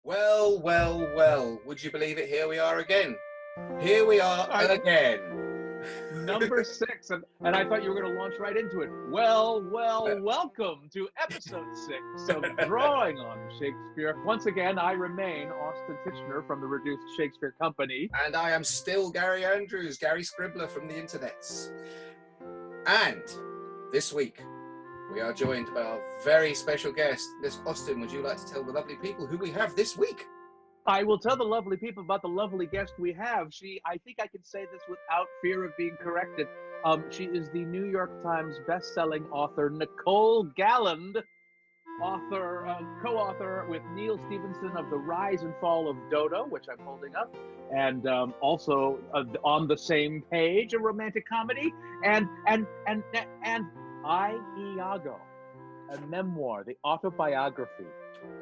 Well, well, well, would you believe it? Here we are again. Here we are again. Number 6, and I thought you were going to launch right into it. Well, welcome to episode 6 of Drawing on Shakespeare. Once again, I remain Austin Tichenor from the Reduced Shakespeare Company. And I am still Gary Andrews, Gary Scribbler from the internets. And this week, we are joined by our very special guest. Miss Austin, would you like to tell the lovely people who we have this week? I will tell the lovely people about the lovely guest we have. I think I can say this without fear of being corrected. She is the New York Times best-selling author, Nicole Galland, co-author with Neal Stephenson of The Rise and Fall of D.O.D.O, which I'm holding up, and also on the same page, a romantic comedy, and Iago, a memoir, the autobiography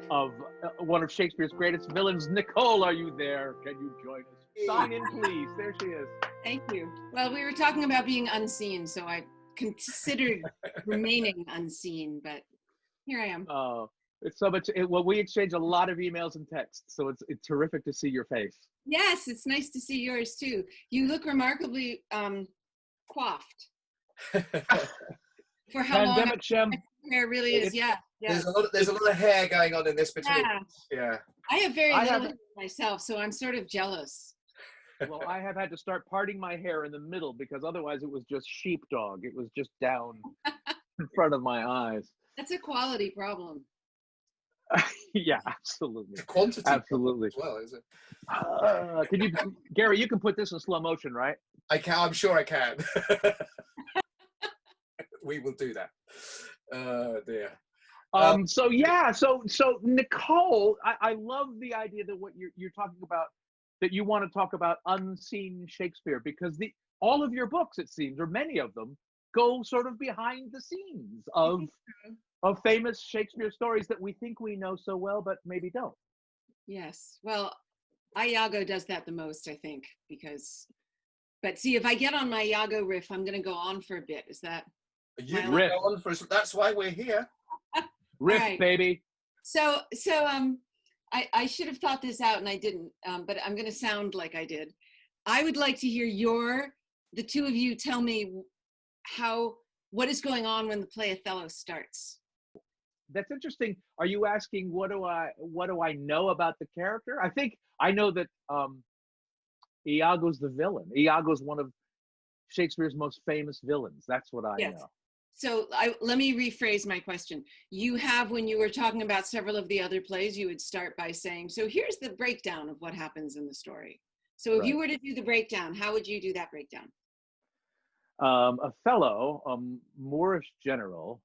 of one of Shakespeare's greatest villains. Nicole, are you there? Can you join us? Sign in, please. There she is. Thank you. Well, we were talking about being unseen, so I considered remaining unseen, but here I am. Oh, it's so much. Well, we exchange a lot of emails and texts, so it's terrific to see your face. Yes, it's nice to see yours too. You look remarkably coiffed. For how Pandemic long hair really is, yeah. There's a lot of hair going on in this between. Yeah. I have very little hair myself, so I'm sort of jealous. Well, I have had to start parting my hair in the middle because otherwise it was just sheepdog. It was just down in front of my eyes. That's a quality problem. Yeah, absolutely. It's a quantity absolutely as well, is it? Can you, Gary? You can put this in slow motion, right? I can. I'm sure I can. We will do that. Dear. So Nicole, I love the idea that what you're talking about, that you want to talk about unseen Shakespeare, because all of your books, it seems, or many of them, go sort of behind the scenes of famous Shakespeare stories that we think we know so well, but maybe don't. Yes. Well, Iago does that the most, I think, but see, if I get on my Iago riff, I'm going to go on for a bit. Is that? You go on for, that's why we're here. Riff, right. Baby. So I should have thought this out and I didn't, but I'm going to sound like I did. I would like to hear the two of you tell me what is going on when the play Othello starts. That's interesting. Are you asking what do I know about the character? I think I know that Iago's the villain. Iago's one of Shakespeare's most famous villains. That's what I know. So let me rephrase my question. You have, when you were talking about several of the other plays, you would start by saying, so here's the breakdown of what happens in the story. So if you were to do the breakdown, how would you do that breakdown? Othello, Moorish general,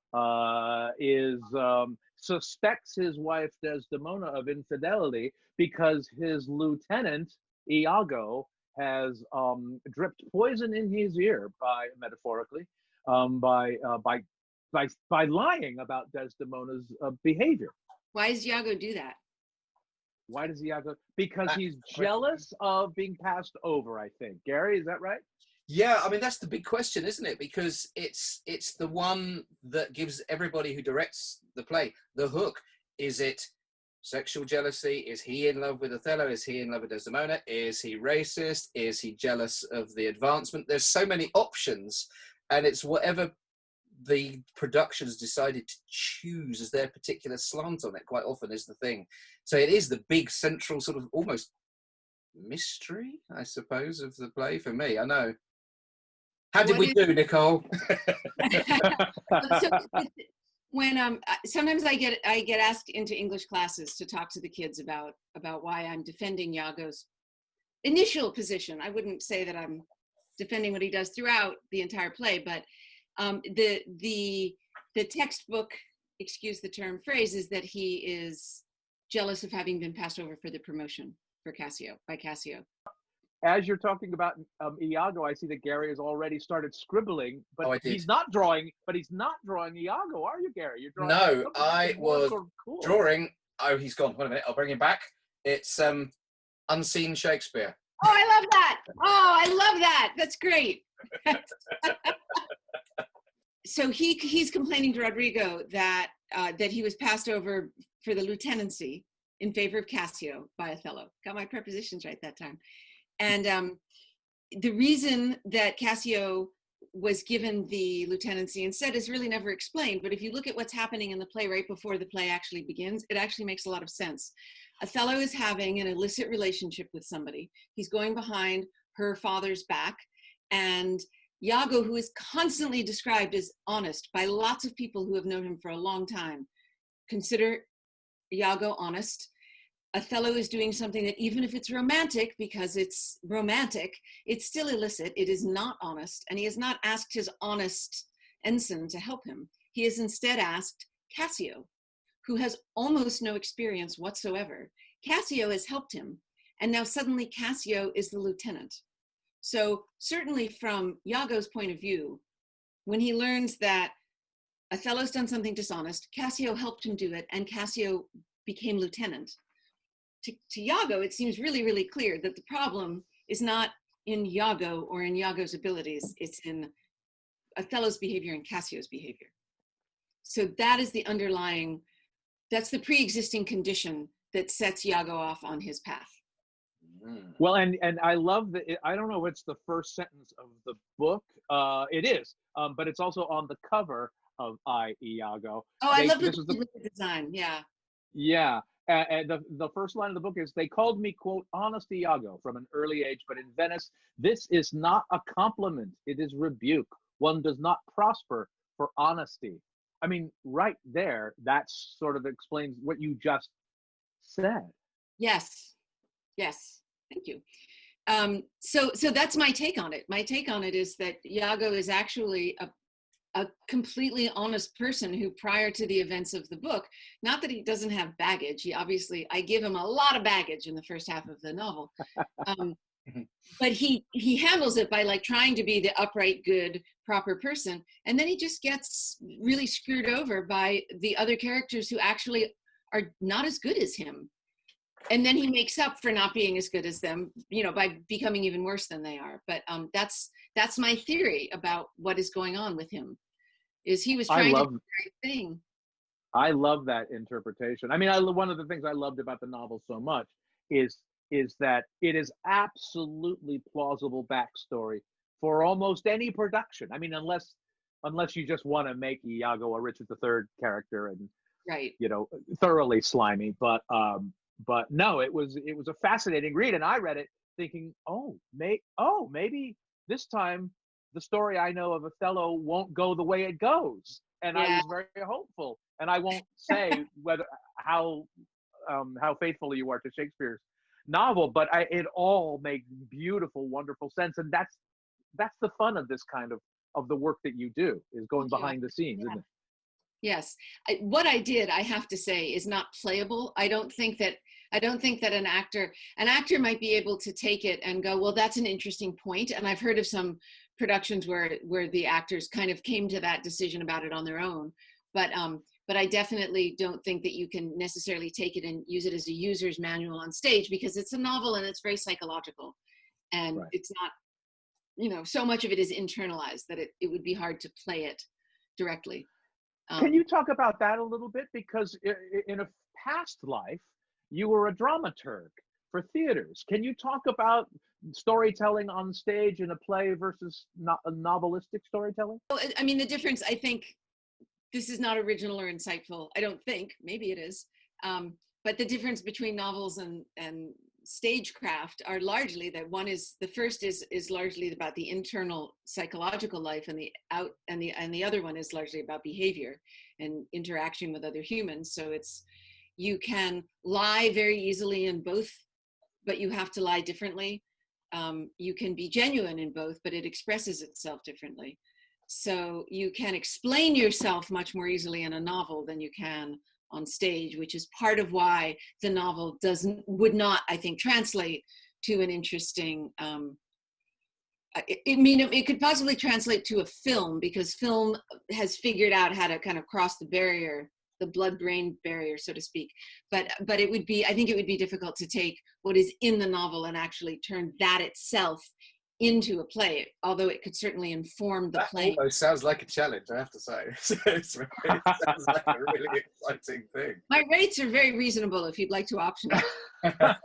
suspects his wife Desdemona of infidelity because his lieutenant Iago has dripped poison in his ear, metaphorically, by lying about Desdemona's behavior. Why does Iago do that? Why does Iago? Because he's jealous of being passed over, I think. Gary, is that right? Yeah, I mean, that's the big question, isn't it? Because it's the one that gives everybody who directs the play the hook. Is it sexual jealousy? Is he in love with Othello? Is he in love with Desdemona? Is he racist? Is he jealous of the advancement? There's so many options, and it's whatever the productions decided to choose as their particular slant on it, quite often, is the thing. So it is the big central sort of almost mystery, I suppose, of the play for me. I know. How did we do, Nicole? So, when sometimes I get asked into English classes to talk to the kids about why I'm defending Iago's initial position. I wouldn't say that I'm defending what he does throughout the entire play, but the textbook, excuse the term, phrase is that he is jealous of having been passed over for the promotion by Cassio. As you're talking about Iago, I see that Gary has already started scribbling, but he's not drawing Iago, are you, Gary? You're drawing. No, I was drawing. Oh, he's gone. Wait a minute, I'll bring him back. It's Unseen Shakespeare. Oh, I love that. Oh, I love that. That's great. So he's complaining to Rodrigo that he was passed over for the lieutenancy in favor of Cassio by Othello. Got my prepositions right that time. And the reason that Cassio was given the lieutenancy instead is really never explained. But if you look at what's happening in the play right before the play actually begins, it actually makes a lot of sense. Othello is having an illicit relationship with somebody. He's going behind her father's back. And Iago, who is constantly described as honest by lots of people who have known him for a long time, consider Iago honest. Othello is doing something that, even if it's romantic, because it's romantic, it's still illicit. It is not honest. And he has not asked his honest ensign to help him. He has instead asked Cassio, who has almost no experience whatsoever. Cassio has helped him. And now suddenly Cassio is the lieutenant. So certainly from Iago's point of view, when he learns that Othello's done something dishonest, Cassio helped him do it, and Cassio became lieutenant. To Iago, it seems really, really clear that the problem is not in Iago or in Iago's abilities, it's in Othello's behavior and Cassio's behavior. So that is the underlying, that's the pre-existing condition that sets Iago off on his path. Well, and I love that. I don't know if it's the first sentence of the book. It is, but it's also on the cover of Iago. Oh, I love the design. Yeah. Yeah. And the first line of the book is, they called me, quote, honest Iago from an early age, but in Venice, this is not a compliment. It is rebuke. One does not prosper for honesty. I mean, right there, that sort of explains what you just said. Yes. Yes. Thank you. So that's my take on it. My take on it is that Iago is actually a completely honest person who, prior to the events of the book, not that he doesn't have baggage, he obviously, I give him a lot of baggage in the first half of the novel, but he handles it by like trying to be the upright, good, proper person, and then he just gets really screwed over by the other characters who actually are not as good as him. And then he makes up for not being as good as them, you know, by becoming even worse than they are. But that's my theory about what is going on with him, is he was trying to do the right thing. I love that interpretation. I mean, one of the things I loved about the novel so much is that it is absolutely plausible backstory for almost any production. I mean, unless you just want to make Iago a Richard III character and, right, you know, thoroughly slimy, but no, it was a fascinating read, and I read it thinking, maybe this time the story I know of Othello won't go the way it goes, and I was very hopeful. And I won't say how faithful you are to Shakespeare's novel, but it all made beautiful, wonderful sense, and that's the fun of this kind of the work that you do, is going behind the scenes, isn't it? Yes. What I did, I have to say, is not playable. I don't think that an actor might be able to take it and go, well, that's an interesting point. And I've heard of some productions where the actors kind of came to that decision about it on their own. But I definitely don't think that you can necessarily take it and use it as a user's manual on stage, because it's a novel and it's very psychological. And it's not, you know, so much of it is internalized that it would be hard to play it directly. Can you talk about that a little bit? Because in a past life, you were a dramaturg for theaters. Can you talk about storytelling on stage in a play versus novelistic storytelling? Well, I mean, the difference, I think, this is not original or insightful. I don't think, maybe it is. But the difference between novels and stagecraft are largely that the first is largely about the internal psychological life, and the other one is largely about behavior and interaction with other humans. So you can lie very easily in both, but you have to lie differently. You can be genuine in both, but it expresses itself differently. So you can explain yourself much more easily in a novel than you can on stage, which is part of why the novel would not, I think, translate to an interesting, it could possibly translate to a film, because film has figured out how to kind of cross the barrier, the blood-brain barrier, so to speak. But I think it would be difficult to take what is in the novel and actually turn that itself into a play, although it could certainly inform the That play. almost sounds like a challenge, I have to say. It sounds like a really exciting thing. My rates are very reasonable if you'd like to option it.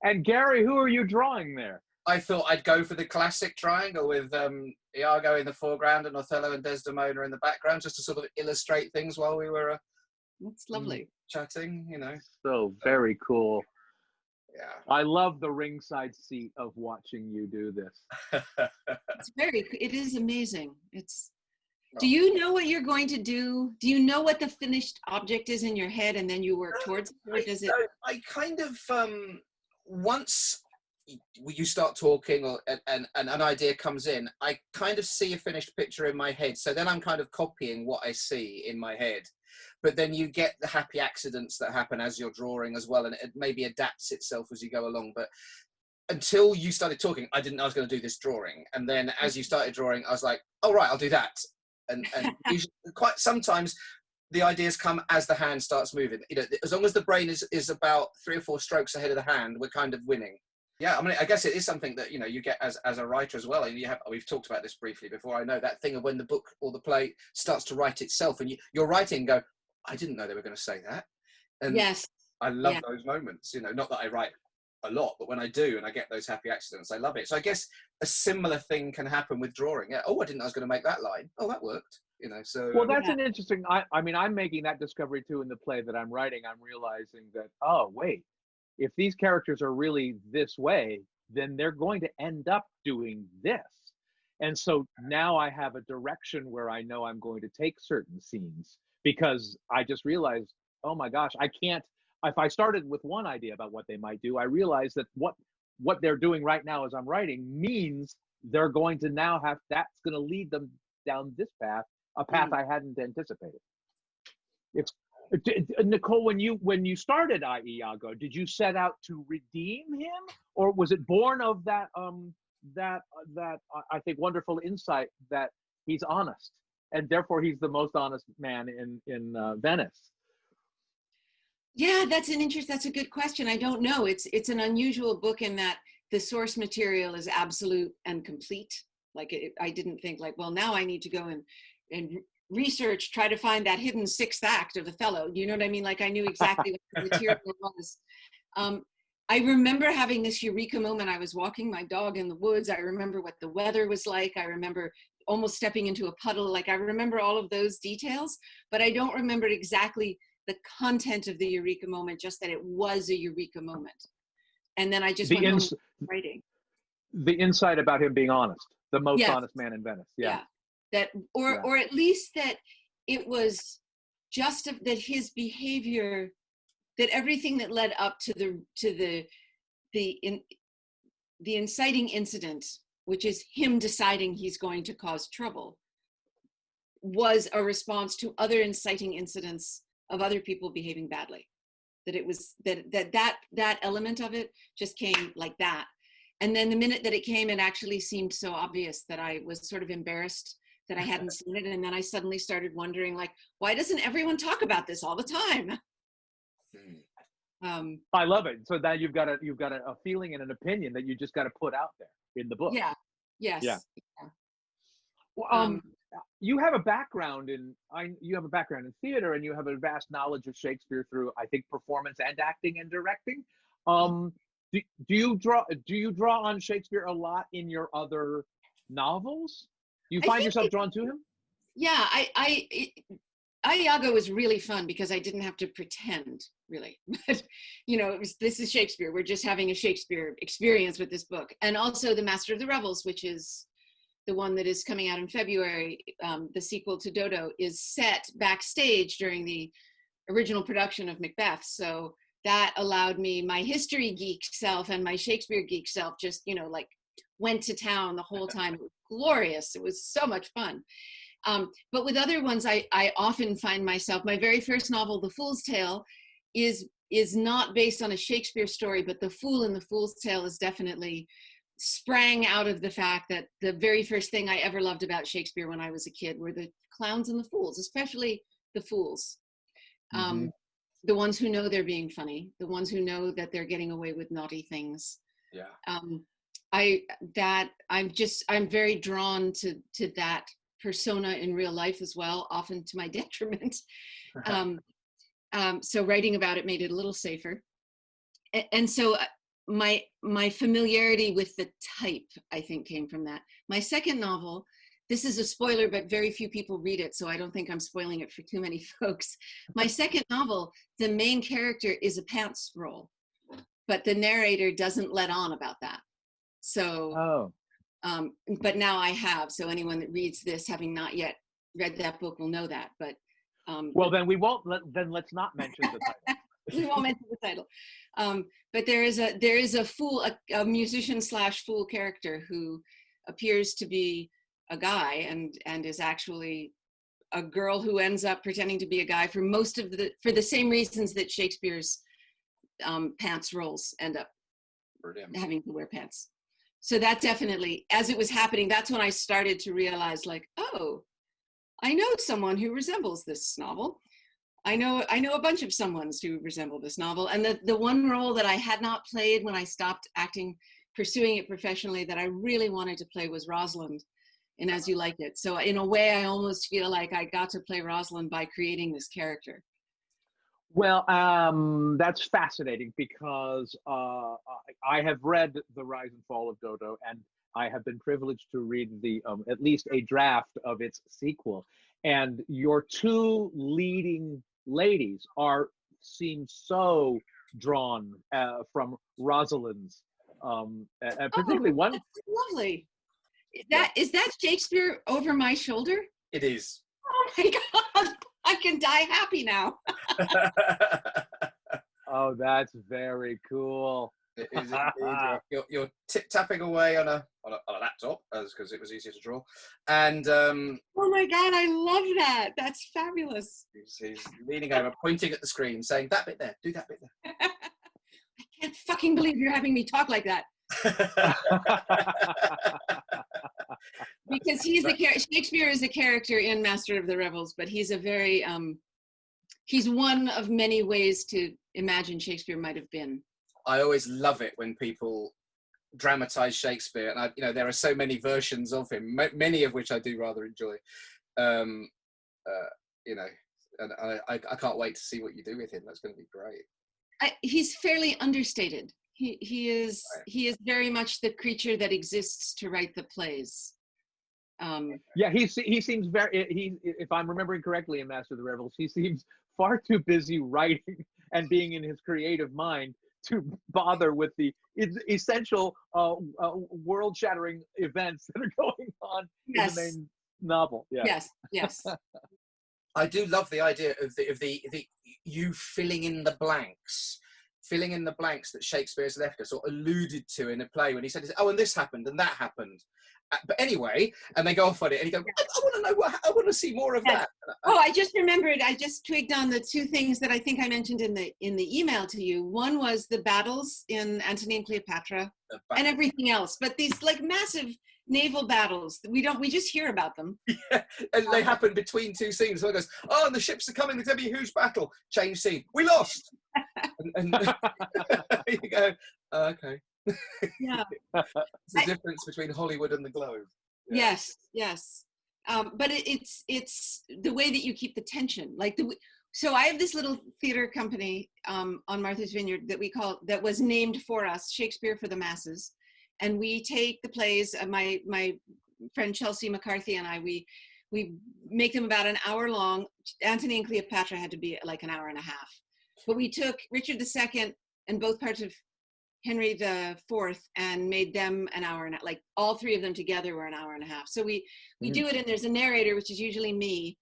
And Gary, who are you drawing there? I thought I'd go for the classic triangle with Iago in the foreground and Othello and Desdemona in the background, just to sort of illustrate things while we were That's lovely. chatting, you know. So very cool. Yeah. I love the ringside seat of watching you do this. It is amazing. Do you know what you're going to do? Do you know what the finished object is in your head and then you work towards it? Or does it? I kind of, once you start talking and an idea comes in, I kind of see a finished picture in my head. So then I'm kind of copying what I see in my head. But then you get the happy accidents that happen as you're drawing as well, and it maybe adapts itself as you go along. But until you started talking, I didn't know I was going to do this drawing. And then as you started drawing, I was like, oh, right, I'll do that. And usually, quite sometimes the ideas come as the hand starts moving. You know, as long as the brain is about 3 or 4 strokes ahead of the hand, we're kind of winning. Yeah, I mean, I guess it is something that, you know, you get as a writer as well. And we've talked about this briefly before. I know that thing of when the book or the play starts to write itself, and you're writing and go, I didn't know they were going to say that. And Yes. I love those moments, you know, not that I write a lot, but when I do and I get those happy accidents, I love it. So I guess a similar thing can happen with drawing. Yeah. Oh, I didn't know I was going to make that line. Oh, that worked. You know, so. Well, that's an interesting, I mean, I'm making that discovery too in the play that I'm writing. I'm realizing that, oh, wait, if these characters are really this way, then they're going to end up doing this. And so now I have a direction where I know I'm going to take certain scenes, because I just realized, oh my gosh, I can't, if I started with one idea about what they might do, I realized that what they're doing right now as I'm writing means they're going to now have, that's going to lead them down this path, a path I hadn't anticipated. Nicole, when you started Iago, did you set out to redeem him, or was it born of that I think wonderful insight that he's honest, and therefore he's the most honest man in Venice? Yeah, that's a good question. I don't know. It's an unusual book in that the source material is absolute and complete. Like I didn't think like, well, now I need to go and research, try to find that hidden 6th act of Othello. You know what I mean? Like I knew exactly what the material was. I remember having this eureka moment. I was walking my dog in the woods. I remember what the weather was like. I remember almost stepping into a puddle. Like I remember all of those details, but I don't remember exactly the content of the eureka moment, just that it was a eureka moment. And then I just went home writing. The insight about him being honest, the most honest man in Venice. Yeah. That, or at least that it was just that his behavior, that everything that led up to the inciting incident, which is him deciding he's going to cause trouble, was a response to other inciting incidents of other people behaving badly. That it was that element of it just came like that. And then the minute that it came, it actually seemed so obvious that I was sort of embarrassed that I hadn't seen it. And then I suddenly started wondering, like, why doesn't everyone talk about this all the time? I love it. So now you've got a feeling and an opinion that you just got to put out there in the book. Yeah. Yes. Yeah. Well, you have a background in theater, and you have a vast knowledge of Shakespeare through, I think, performance and acting and directing. Do you draw on Shakespeare a lot in your other novels? Do you find yourself drawn to him? Yeah, Iago was really fun because I didn't have to pretend, really. But, you know, this is Shakespeare. We're just having a Shakespeare experience with this book. And also The Master of the Revels, which is the one that is coming out in February, the sequel to D.O.D.O, is set backstage during the original production of Macbeth. So that allowed me, my history geek self and my Shakespeare geek self just, you know, like went to town the whole time. It was glorious. It was so much fun. But with other ones, I often find myself, my very first novel, The Fool's Tale, is not based on a Shakespeare story, but The Fool in The Fool's Tale is definitely sprang out of the fact that the very first thing I ever loved about Shakespeare when I was a kid were the clowns and the fools, especially the fools. The ones who know they're being funny, the ones who know that they're getting away with naughty things. Yeah. I'm very drawn to that persona in real life as well, often to my detriment. So writing about it made it a little safer. And so my familiarity with the type, I think, came from that. My second novel, this is a spoiler, but very few people read it, so I don't think I'm spoiling it for too many folks. My second novel, the main character is a pants role, but the narrator doesn't let on about that. So, but now I have, so anyone that reads this, having not yet read that book, will know that. But well, then we won't. Then let's not mention the title. We won't mention the title. But there is a fool, a musician / fool character who appears to be a guy and is actually a girl who ends up pretending to be a guy for the same reasons that Shakespeare's pants roles end up having to wear pants. So that definitely, as it was happening, that's when I started to realize, like, oh, I know someone who resembles this novel. I know a bunch of someones who resemble this novel. And the one role that I had not played when I stopped acting, pursuing it professionally, that I really wanted to play was Rosalind in As You Like It. So in a way, I almost feel like I got to play Rosalind by creating this character. Well, that's fascinating because I have read The Rise and Fall of D.O.D.O, and I have been privileged to read at least a draft of its sequel. And your two leading ladies seem so drawn from Rosalind's, particularly one. That's lovely. Is that Shakespeare over my shoulder? It is. Oh my God, I can die happy now. Oh, that's very cool. It is indeed. You're tip-tapping away on a laptop, because it was easier to draw. And oh my God, I love that. That's fabulous. He's leaning over, pointing at the screen, saying, "That bit there, do that bit there." I can't fucking believe you're having me talk like that. Because Shakespeare is a character in Master of the Revels, but he's a very he's one of many ways to imagine Shakespeare might have been. I always love it when people dramatize Shakespeare, and there are so many versions of him, many of which I do rather enjoy. And I can't wait to see what you do with him. That's going to be great. He's fairly understated. He is very much the creature that exists to write the plays. Yeah, he seems if I'm remembering correctly in Master of the Revels, he seems far too busy writing and being in his creative mind to bother with the essential world-shattering events that are going on in the main novel. Yeah. Yes. I do love the idea of the you filling in the blanks that Shakespeare has left us or alluded to in a play when he said, "Oh, and this happened and that happened." But anyway, and they go off on it, and you go, I want to know I want to see more of that. Oh, I just remembered. I just twigged on the two things that I think I mentioned in the email to you. One was the battles in Antony and Cleopatra, and everything else. But these like massive naval battles, we just hear about them. Yeah, and they happen between two scenes. So it goes, "Oh, and the ships are coming. There's going to be a huge battle." Change scene. We lost. and you go, okay. Yeah. It's the difference between Hollywood and the Globe. Yeah. Yes. But it's the way that you keep the tension. So I have this little theater company on Martha's Vineyard that was named for us, Shakespeare for the Masses. And we take the plays, my friend Chelsea McCarthy and I, we make them about an hour long. Antony and Cleopatra had to be like an hour and a half. But we took Richard II and both parts of Henry IV and made them an hour and like all three of them together were an hour and a half. So we do it, and there's a narrator, which is usually me,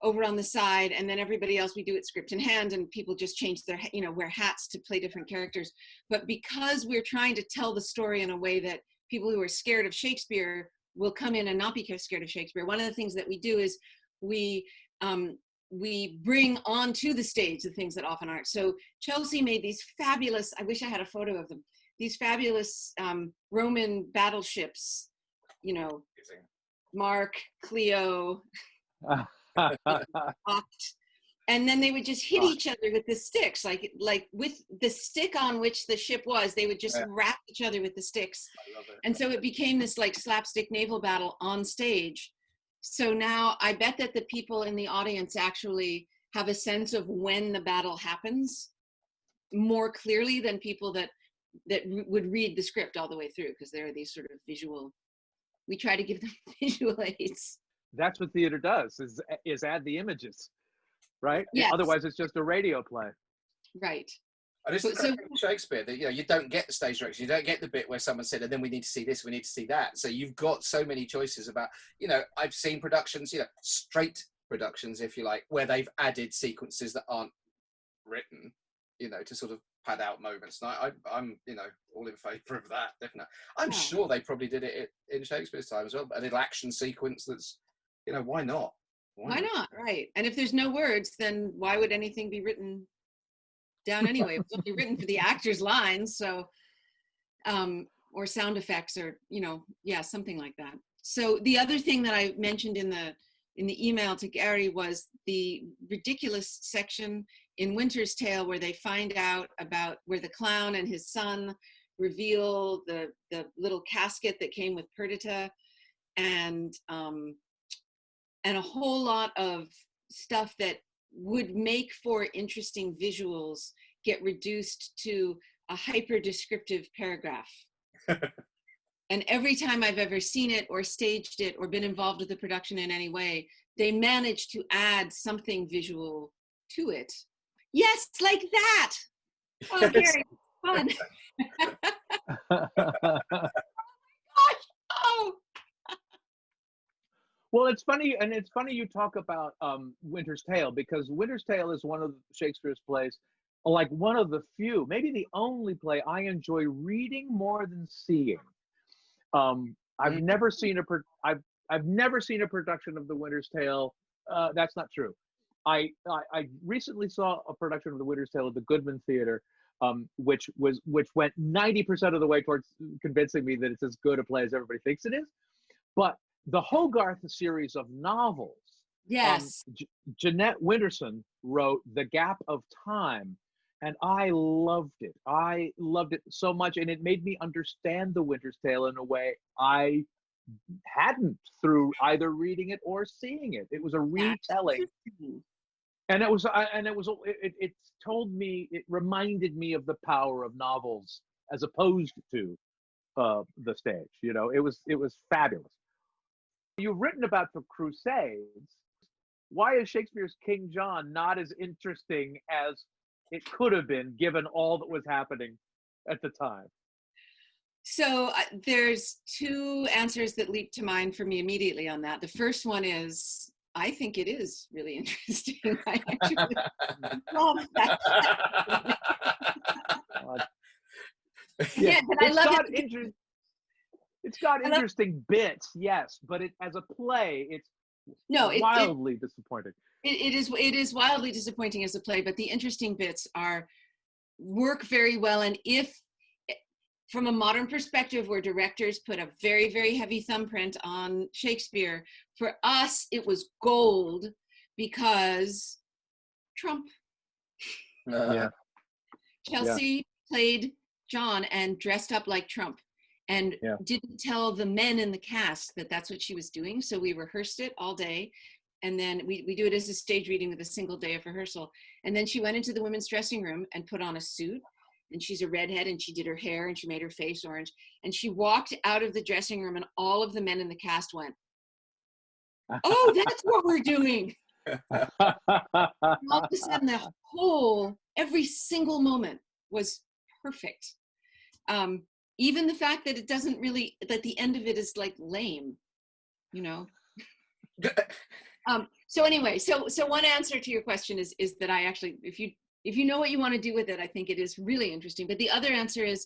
over on the side, and then everybody else, we do it script in hand, and people just change their, wear hats to play different characters. But because we're trying to tell the story in a way that people who are scared of Shakespeare will come in and not be scared of Shakespeare, one of the things that we do is we bring onto the stage the things that often aren't. So Chelsea made these fabulous, I wish I had a photo of them, these fabulous Roman battleships, Mark, Cleo, Oct. and then they would just hit Gosh. each other with the sticks, like with the stick on which the ship was, they would just rap each other with the sticks. I love it. And so it became this like slapstick naval battle on stage. So now I bet that the people in the audience actually have a sense of when the battle happens more clearly than people that would read the script all the way through, because there are these sort of visual, we try to give them visual aids. That's what theater does, is add the images, right? Yes. Otherwise, it's just a radio play. Right. And it's So Shakespeare that, you know, you don't get the stage direction, you don't get the bit where someone said, and then we need to see this, we need to see that. So you've got so many choices about, you know, I've seen productions, you know, straight productions, if you like, where they've added sequences that aren't written, you know, to sort of pad out moments. And I'm, you know, all in favour of that, definitely. I'm sure they probably did it in Shakespeare's time as well, a little action sequence that's, you know, why not? Why not? Right. And if there's no words, then why would anything be written down anyway? It's only written for the actors' lines, so or sound effects, or, you know, yeah, something like that. So the other thing that I mentioned in the email to Gary was the ridiculous section in Winter's Tale where they find out about where the clown and his son reveal the little casket that came with Perdita, and a whole lot of stuff that would make for interesting visuals get reduced to a hyper descriptive paragraph. And every time I've ever seen it or staged it or been involved with the production in any way, they manage to add something visual to it. Yes, like that. Oh, Gary, fun. Gosh, oh. Well, it's funny, and it's funny you talk about Winter's Tale, because Winter's Tale is one of Shakespeare's plays, like one of the few, maybe the only play I enjoy reading more than seeing. I've never seen I've never seen a production of The Winter's Tale. That's not true. I recently saw a production of The Winter's Tale at the Goodman Theater, which went 90% of the way towards convincing me that it's as good a play as everybody thinks it is. But the Hogarth series of novels. Yes. Jeanette Winterson wrote The Gap of Time, and I loved it. I loved it so much, and it made me understand The Winter's Tale in a way I hadn't through either reading it or seeing it. It was a retelling, and it told me, it reminded me of the power of novels as opposed to the stage. You know, it was fabulous. You've written about the Crusades. Why is Shakespeare's King John not as interesting as it could have been, given all that was happening at the time? So there's two answers that leap to mind for me immediately on that. The first one is, I think it is really interesting. I actually love that. Yeah, but I love it. It's got interesting bits, yes, but as a play, it's wildly disappointing. It is wildly disappointing as a play, but the interesting bits work very well. And if, from a modern perspective, where directors put a very, very heavy thumbprint on Shakespeare, for us it was gold because Trump. Chelsea played John and dressed up like Trump, and didn't tell the men in the cast that that's what she was doing. So we rehearsed it all day, and then we do it as a stage reading with a single day of rehearsal. And then she went into the women's dressing room and put on a suit, and she's a redhead, and she did her hair and she made her face orange, and she walked out of the dressing room, and all of the men in the cast went, "Oh, that's what we're doing." All of a sudden, every single moment was perfect. Even the fact that it doesn't really, that the end of it is like lame, you know. So anyway, so one answer to your question is that I actually, if you know what you want to do with it, I think it is really interesting. But the other answer is,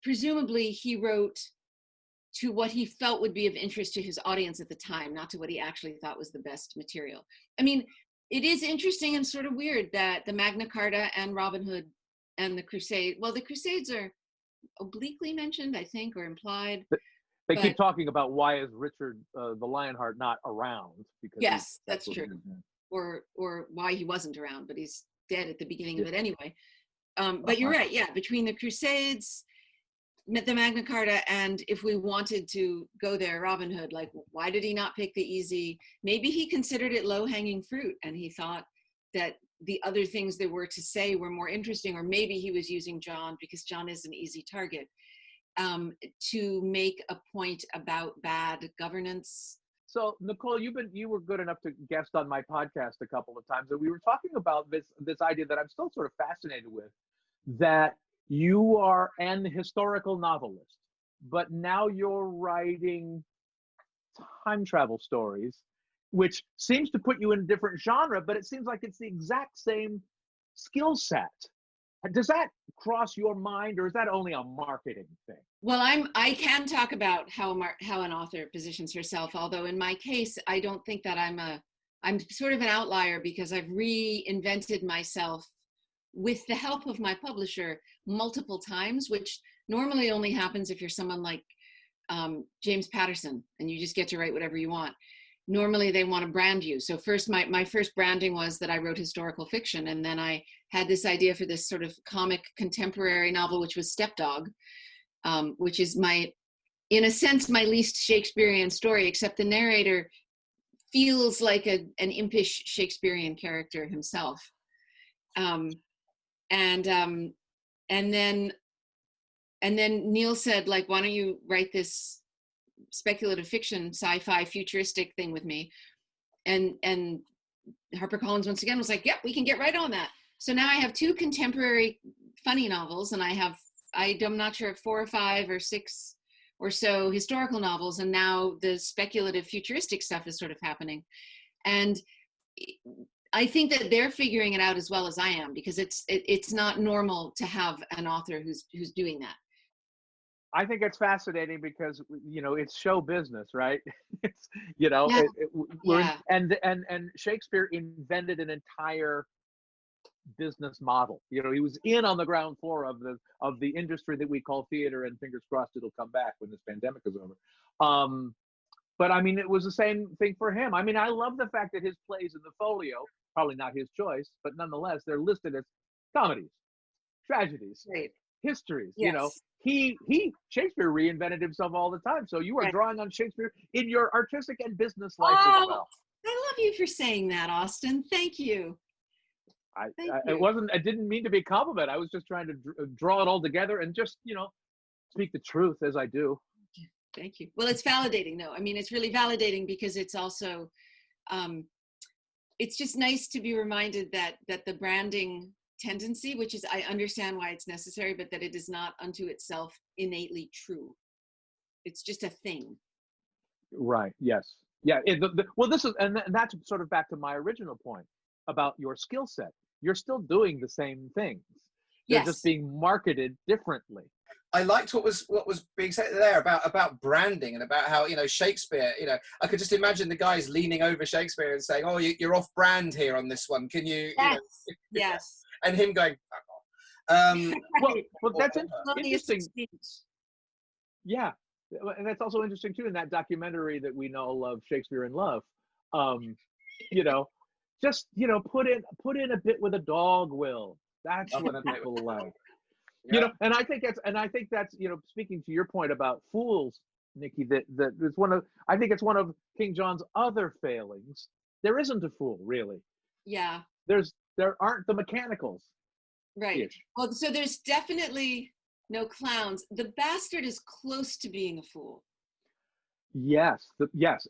presumably he wrote to what he felt would be of interest to his audience at the time, not to what he actually thought was the best material. I mean, it is interesting and sort of weird that the Magna Carta and Robin Hood and the Crusade, well, the Crusades are obliquely mentioned, I think, or implied. They keep talking about why is Richard the Lionheart not around? Because yes, that's true. or why he wasn't around, but he's dead at the beginning of Yeah. it anyway. But you're right, yeah, between the Crusades, the Magna Carta, and if we wanted to go there, Robin Hood, like, why did he not pick the easy? Maybe he considered it low-hanging fruit, and he thought that the other things there were to say were more interesting, or maybe he was using John, because John is an easy target, to make a point about bad governance. So Nicole, you were good enough to guest on my podcast a couple of times, and we were talking about this idea that I'm still sort of fascinated with, that you are an historical novelist, but now you're writing time travel stories, which seems to put you in a different genre, but it seems like it's the exact same skill set. Does that cross your mind, or is that only a marketing thing? Well, I can talk about how an author positions herself, although in my case, I don't think that I'm sort of an outlier, because I've reinvented myself with the help of my publisher multiple times, which normally only happens if you're someone like James Patterson and you just get to write whatever you want. Normally they want to brand you. So first, my first branding was that I wrote historical fiction, and then I had this idea for this sort of comic contemporary novel, which was Stepdog, which is in a sense, my least Shakespearean story, except the narrator feels like an impish Shakespearean character himself. And then Neal said, like, why don't you write this speculative fiction, sci-fi, futuristic thing with me? And HarperCollins once again was like, yep, we can get right on that. So now I have 2 contemporary funny novels, and I'm not sure, 4 or 5 or 6 or so historical novels, and now the speculative futuristic stuff is sort of happening. And I think that they're figuring it out as well as I am, because it's not normal to have an author who's doing that. I think it's fascinating because, it's show business, right? It's, Yeah. Yeah. And Shakespeare invented an entire business model. He was in on the ground floor of the industry that we call theater, and fingers crossed it'll come back when this pandemic is over. But I mean, it was the same thing for him. I mean, I love the fact that his plays in the folio, probably not his choice, but nonetheless, they're listed as comedies, tragedies, Right. histories. Yes. Shakespeare reinvented himself all the time. So you are Right. drawing on Shakespeare in your artistic and business life as well. I love you for saying that, Austin. Thank you. I didn't mean to be a compliment. I was just trying to draw it all together and just, speak the truth as I do. Thank you. Well, it's validating, though. I mean, it's really validating, because it's also, it's just nice to be reminded that the branding tendency, which is, I understand why it's necessary, but that it is not unto itself innately true. It's just a thing. Right. Yes. Yeah. Well, this is, and that's sort of back to my original point about your skill set. You're still doing the same things. They're just being marketed differently. I liked what was being said there about branding, and about how, Shakespeare, I could just imagine the guys leaning over Shakespeare and saying, oh, you're off brand here on this one. Can you, yes. Yes. And him going, fuck off. Well, that's interesting. Yeah. And that's also interesting too, in that documentary that we know love, Shakespeare in Love. Just, put in a bit with a dog will. That's what people like. Yeah. And I think that's, speaking to your point about fools, Nikki, that it's I think it's one of King John's other failings. There isn't a fool, really. Yeah. There aren't the mechanicals. Right. Well, so there's definitely no clowns. The bastard is close to being a fool. Yes.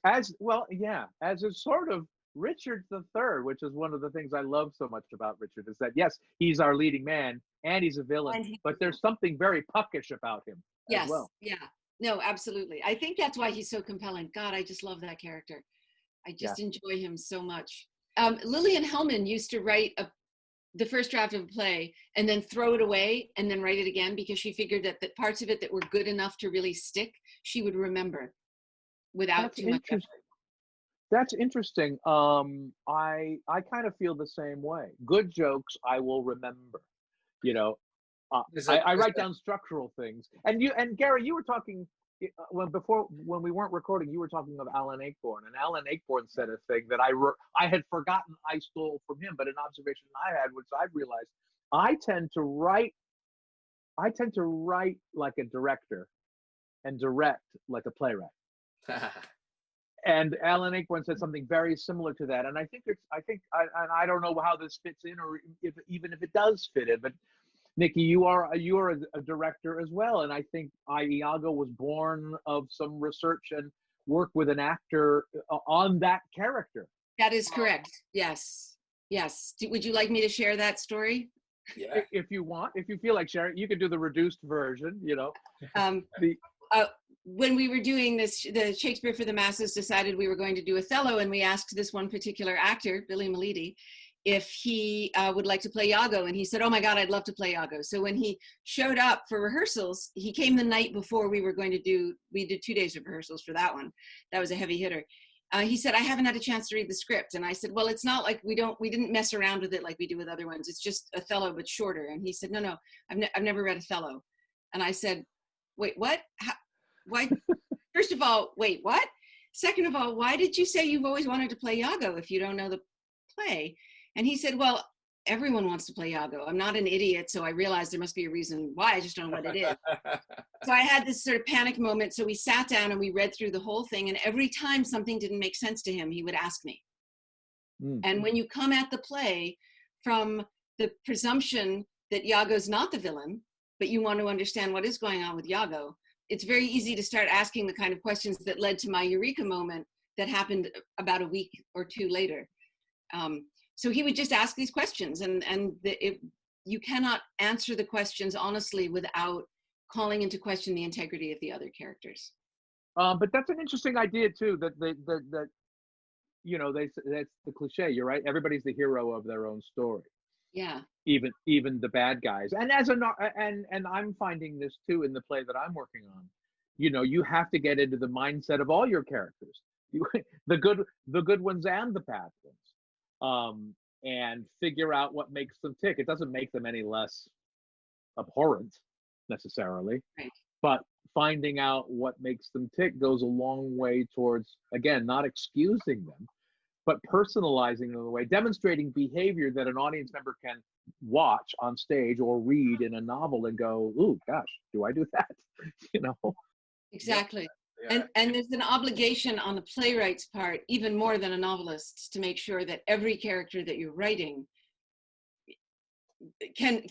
As is sort of Richard III, which is one of the things I love so much about Richard, is that, yes, he's our leading man and he's a villain, but there's something very puckish about him as well. Yeah. No, absolutely. I think that's why he's so compelling. God, I just love that character. I just enjoy him so much. Lillian Hellman used to write the first draft of a play and then throw it away and then write it again, because she figured that the parts of it that were good enough to really stick, she would remember without too much effort. That's interesting. I kind of feel the same way. Good jokes I will remember. I write down structural things. And Gary, you were talking when we weren't recording, you were talking of Alan Ayckbourn, and Alan Ayckbourn said a thing that I had forgotten I stole from him, but an observation I had, which I've realized, I tend to write like a director and direct like a playwright. And Alan Ayckbourn said something very similar to that, and I think I don't know how this fits in, or even if it does fit in, but Nikki, you are a director as well, and I think Iago was born of some research and work with an actor on that character. That is correct. Yes. Would you like me to share that story? Yeah. If you want, if you feel like sharing, you can do the reduced version. When we were doing this, the Shakespeare for the Masses decided we were going to do Othello, and we asked this one particular actor, Billy Militi, if he would like to play Iago, and he said, "Oh my God, I'd love to play Iago." So when he showed up for rehearsals, he came the night before we did 2 days of rehearsals for that one. That was a heavy hitter. He said, "I haven't had a chance to read the script." And I said, "Well, it's not like we didn't mess around with it like we do with other ones. It's just Othello, but shorter." And he said, "No, I've never read Othello." And I said, "Wait, what? Why? First of all, wait, what? Second of all, why did you say you've always wanted to play Iago if you don't know the play?" And he said, "Well, everyone wants to play Iago. I'm not an idiot, so I realized there must be a reason why. I just don't know what it is." So I had this sort of panic moment. So we sat down and we read through the whole thing. And every time something didn't make sense to him, he would ask me. And when you come at the play from the presumption that Iago's not the villain, but you want to understand what is going on with Iago, it's very easy to start asking the kind of questions that led to my eureka moment that happened about a week or two later. So he would just ask these questions, and you cannot answer the questions honestly without calling into question the integrity of the other characters. But that's an interesting idea too. That that's the cliche. You're right. Everybody's the hero of their own story. Yeah. Even the bad guys. And and I'm finding this too in the play that I'm working on. You have to get into the mindset of all your characters, the good ones and the bad ones, and figure out what makes them tick. It doesn't make them any less abhorrent necessarily, right. But finding out what makes them tick goes a long way towards, again, not excusing them, but personalizing them in a way, demonstrating behavior that an audience member can watch on stage or read in a novel and go, "Ooh, gosh, do I do that?" Exactly. Yeah. And there's an obligation on the playwright's part, even more than a novelist's, to make sure that every character that you're writing can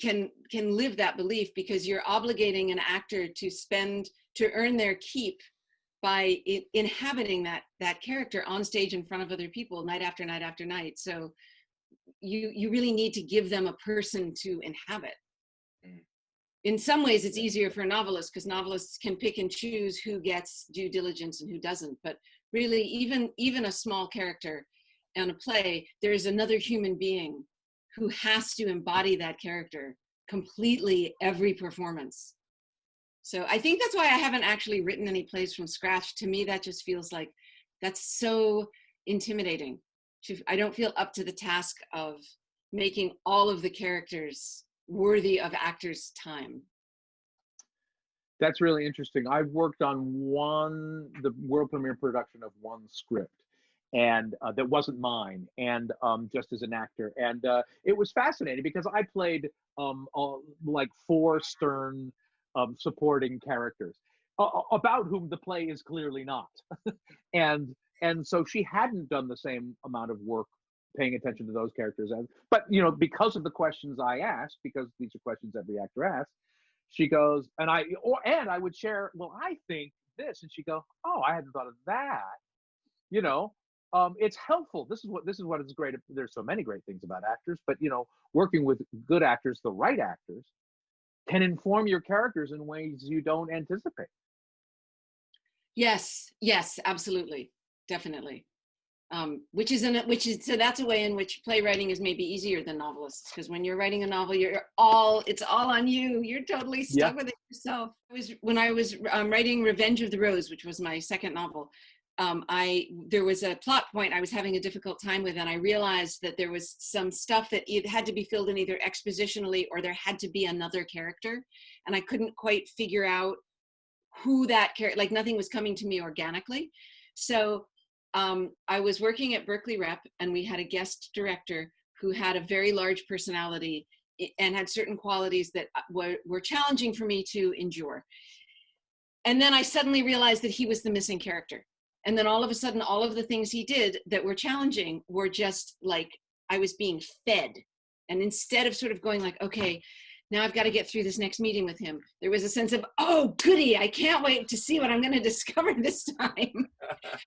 live that belief, because you're obligating an actor to earn their keep by inhabiting that character on stage in front of other people night after night after night. So you really need to give them a person to inhabit. In some ways it's easier for a novelist, because novelists can pick and choose who gets due diligence and who doesn't. But really, even a small character on a play, there is another human being who has to embody that character completely every performance. So I think that's why I haven't actually written any plays from scratch. To me, that just feels like that's so intimidating. I don't feel up to the task of making all of the characters worthy of actors' time. That's really interesting. I've worked on the world premiere production of one script, and that wasn't mine, and just as an actor, and it was fascinating because I played like 4 stern supporting characters about whom the play is clearly not, and so she hadn't done the same amount of work paying attention to those characters, but because of the questions I asked, because these are questions every actor asks, she goes, and I would share, "Well, I think this," and she go, "Oh, I hadn't thought of that." It's helpful. This is what is great. There's so many great things about actors, but working with good actors, the right actors, can inform your characters in ways you don't anticipate. Yes, absolutely, definitely. So that's a way in which playwriting is maybe easier than novelists, because when you're writing a novel, it's all on you. You're totally stuck with it yourself. When I was writing Revenge of the Rose, which was my second novel, there was a plot point I was having a difficult time with, and I realized that there was some stuff that had to be filled in either expositionally or there had to be another character, and I couldn't quite figure out who that character, like nothing was coming to me organically. So I was working at Berkeley Rep, and we had a guest director who had a very large personality and had certain qualities that were challenging for me to endure. And then I suddenly realized that he was the missing character. And then all of a sudden, all of the things he did that were challenging were just like I was being fed. And instead of sort of going like, okay, now I've got to get through this next meeting with him, there was a sense of, oh, goody, I can't wait to see what I'm going to discover this time.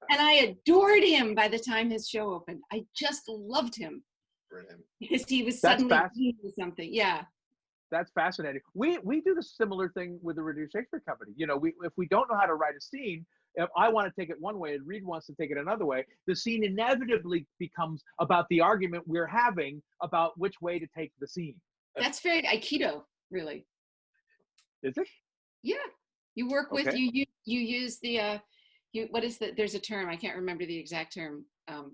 And I adored him by the time his show opened. I just loved him. Brilliant. Because he was suddenly doing something. Yeah. That's fascinating. We do the similar thing with the Reduced Shakespeare Company. You know, if we don't know how to write a scene, if I want to take it one way and Reed wants to take it another way, the scene inevitably becomes about the argument we're having about which way to take the scene. That's very Aikido, really. Is it? Yeah. You work with, Okay. you use the, what is the, there's a term, I can't remember the exact term.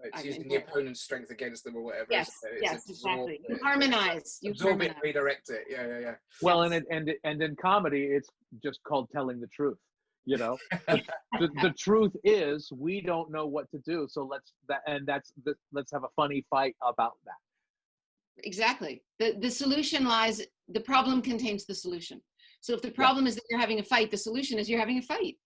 It's using the opponent's strength against them or whatever. Yes, yes, exactly. You harmonize. You absorb harmonize. it, redirect it. Yeah. Well, Yes. and in comedy, it's just called telling the truth. You know, the truth is we don't know what to do, so let's have a funny fight about that. Exactly. The solution lies, the problem contains the solution. So if the problem is that you're having a fight, the solution is you're having a fight.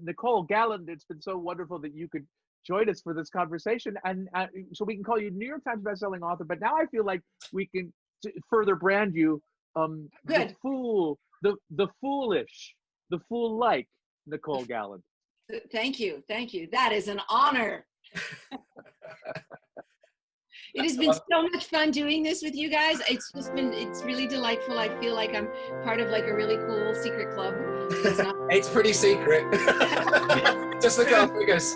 Nicole Galland, it's been so wonderful that you could join us for this conversation, and so we can call you New York Times bestselling author. But now I feel like we can further brand you, the fool, the foolish, the fool-like Nicole Galland. Thank you, That is an honor. It has been so much fun doing this with you guys. It's really delightful. I feel like I'm part of like a really cool secret club. It's pretty secret. Just look at our figures.